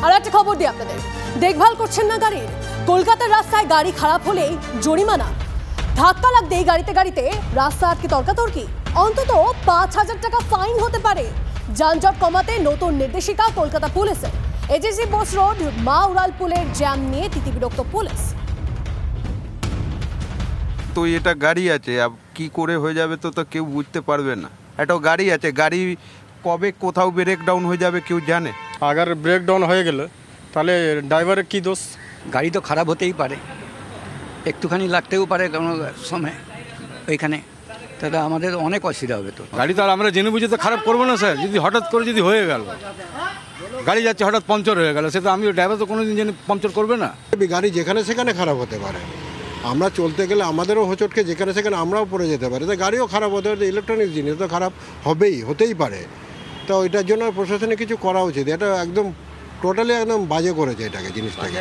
আর একটা খবর দিই আপনাদের, দেখভাল করছেন না গাড়ির, কলকাতার রাস্তায় গাড়ি খারাপ হলেই জরিমানা। ধাক্কা লাগতেই গাড়িতে রাস্তা আটকে তর্কাতর্কি, অন্তত ৫,০০০ টাকা ফাইন হতে পারে। যানজট কমাতে নতুন নির্দেশিকা কলকাতা পুলিশের। এজেসি বোস রোড মা উড়ালপুলের জ্যাম নিয়ে তিতিবিরক্ত পুলিশ। তো এটা গাড়ি আছে, কি করে হয়ে যাবে তো কেউ বুঝতে পারবে না। একটা গাড়ি আছে, গাড়ি কবে কোথাও ব্রেক ডাউন হয়ে যাবে কেউ জানে? আগার ব্রেক ডাউন হয়ে গেলে তাহলে ড্রাইভারের কি দোষ? গাড়ি তো খারাপ হতেই পারে, একটুখানি লাগতেও পারে কোনো সময় ওইখানে, তাহলে আমাদের অনেক অসুবিধা হবে। তো গাড়ি তো আর আমরা জেনে বুঝে তো খারাপ করবো না স্যার। যদি হঠাৎ করে যদি হয়ে গেল, গাড়ি যাচ্ছে হঠাৎ পাংচার হয়ে গেল, সেটা আমি ড্রাইভার তো কোনোদিন জেনে পাংচার করবে না। গাড়ি যেখানে সেখানে খারাপ হতে পারে, আমরা চলতে গেলে আমাদেরও হোঁচটকে যেখানে সেখানে আমরাও পড়ে যেতে পারি, তো গাড়িও খারাপ হতে পারে। ইলেকট্রনিক জিনিস তো খারাপ হতেই পারে। তো এটার জন্য প্রশাসনে কিছু করা উচিত। এটা একদম টোটালি একদম বাজে করেছে এটাকে, জিনিসটাকে।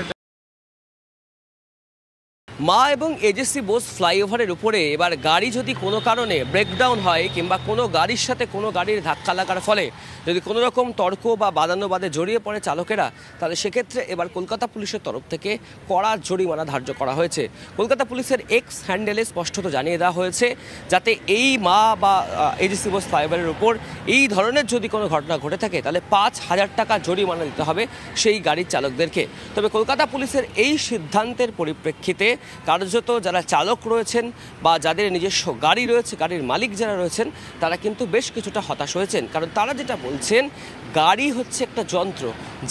মা এবং এজেসি বোস ফ্লাইওভারের উপরে এবার গাড়ি যদি কোনো কারণে ব্রেকডাউন হয় কিংবা কোনো গাড়ির সাথে কোনো গাড়ির ধাক্কা লাগার ফলে যদি কোনো রকম তর্ক বা বাদানুবাদে জড়িয়ে পড়ে চালকেরা, তাহলে সেক্ষেত্রে এবার কলকাতা পুলিশের তরফ থেকে কড়া জরিমানা ধার্য করা হয়েছে। কলকাতা পুলিশের এক্স হ্যান্ডেলে স্পষ্টত জানিয়ে দেওয়া হয়েছে, যাতে এই মা বা এজেসি বোস ফ্লাইওভারের উপর এই ধরনের যদি কোনো ঘটনা ঘটে থাকে, তাহলে ৫,০০০ টাকা জরিমানা দিতে হবে সেই গাড়ির চালকদেরকে। তবে কলকাতা পুলিশের এই সিদ্ধান্তের পরিপ্রেক্ষিতে কার্যত যারা চালক রয়েছেন বা যাদের নিজস্ব গাড়ি রয়েছে, গাড়ির মালিক যারা রয়েছেন, তারা কিন্তু বেশ কিছুটা হতাশ হয়েছেন। কারণ তারা যেটা বলছেন, গাড়ি হচ্ছে একটা যন্ত্র,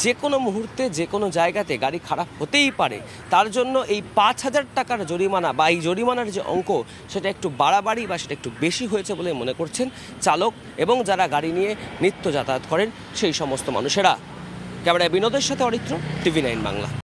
যে কোনো মুহূর্তে যে কোনো জায়গাতে গাড়ি খারাপ হতেই পারে। তার জন্য এই ৫,০০০ টাকার জরিমানা বা এই জরিমানার যে অঙ্ক, সেটা একটু বাড়াবাড়ি বা সেটা একটু বেশি হয়েছে বলে মনে করছেন চালক এবং যারা গাড়ি নিয়ে নিত্য যাতায়াত করেন সেই সমস্ত মানুষেরা। ক্যামেরায় বিনোদের সাথে অরিত্র, TV9 বাংলা।